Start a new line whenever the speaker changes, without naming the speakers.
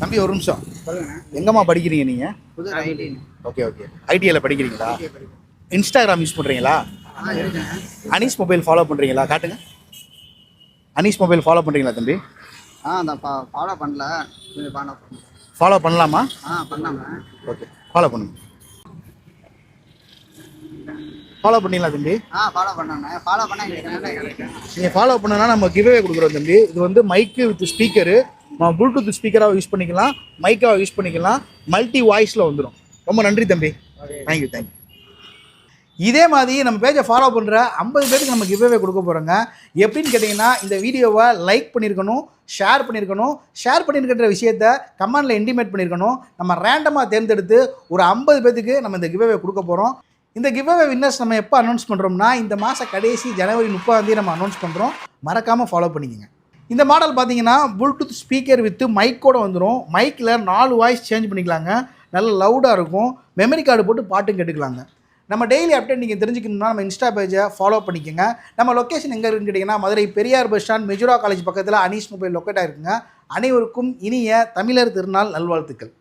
தம்பி ஒரு நிமிஷம்,
சொல்லுங்க.
எங்கம்மா படிக்கிறீங்க நீங்கள்?
புது ஐடி.
ஓகே ஓகே, ஐடிஐல படிக்கிறீங்களா? இன்ஸ்டாகிராம் யூஸ் பண்ணுறீங்களா? அனீஸ் மொபைல் ஃபாலோ பண்ணுறீங்களா? காட்டுங்க. அனீஸ் மொபைல் ஃபாலோ பண்ணுறீங்களா தம்பி?
அந்த ஃபாலோ பண்ணல. கொஞ்சம் ஃபாலோ பண்ணுங்க.
ஃபாலோ பண்ணலாமா?
பண்ணாம.
ஓகே, ஃபாலோ பண்ணுங்க. ஃபாலோ பண்ணீங்களா தம்பி?
ஃபாலோ பண்ணாங்க. ஃபாலோ பண்ணால்
நீங்கள் ஃபாலோ பண்ணனா நம்ம கிவ்அவே கொடுக்குறோம் தம்பி. இது வந்து மைக்கு வித் ஸ்பீக்கரு, நம்ம ப்ளூடூத் ஸ்பீக்கராக யூஸ் பண்ணிக்கலாம், மைக்காக யூஸ் பண்ணிக்கலாம், மல்டி வாய்ஸில் வந்துடும். ரொம்ப நன்றி தம்பி. Thank you thank you. இதே மாதிரி நம்ம பேஜை ஃபாலோ பண்ணுற 50 பேருக்கு நம்ம கிவ்அவே கொடுக்க போகிறோங்க. எப்படின்னு கேட்டிங்கன்னா, இந்த வீடியோவை லைக் பண்ணியிருக்கணும், ஷேர் பண்ணியிருக்கணும், ஷேர் பண்ணியிருக்கிற விஷயத்த கமெண்டில் இன்டிமேட் பண்ணியிருக்கணும். நம்ம ரேண்டமாக தேர்ந்தெடுத்து ஒரு 50 பேருக்கு நம்ம இந்த கிவ்அவே கொடுக்க போகிறோம். இந்த கிவ்அவே வின்னர்ஸ் நம்ம எப்போ அனௌன்ஸ் பண்ணுறோம்னா, இந்த மாத கடைசி ஜனவரி 30 நம்ம அனௌன்ஸ் பண்ணுறோம். மறக்காமல் ஃபாலோ பண்ணிக்கங்க. இந்த மாடல் பார்த்தீங்கன்னா ப்ளூடூத் ஸ்பீக்கர் வித் மைக்கோட வந்துடும். மைக்கில் 4 வாய்ஸ் சேஞ்ச் பண்ணிக்கலாங்க. நல்ல லவுடாக இருக்கும். மெமரி கார்டு போட்டு பாட்டும் கேட்டுக்கலாங்க. நம்ம டெய்லி அப்டேட் நீங்கள் தெரிஞ்சுக்கணும்னா நம்ம இன்ஸ்டா பேஜை ஃபாலோ பண்ணிக்கோங்க. நம்ம லொக்கேஷன் எங்கே இருக்குன்னு கேட்டிங்கன்னா, Madurai Periyar bus stand Madura college பக்கத்தில் அனீஸ் மொபைல் லொக்கேட் ஆகிருக்குங்க. அனைவருக்கும் இனிய தமிழர் திருநாள் நல்வாழ்த்துக்கள்.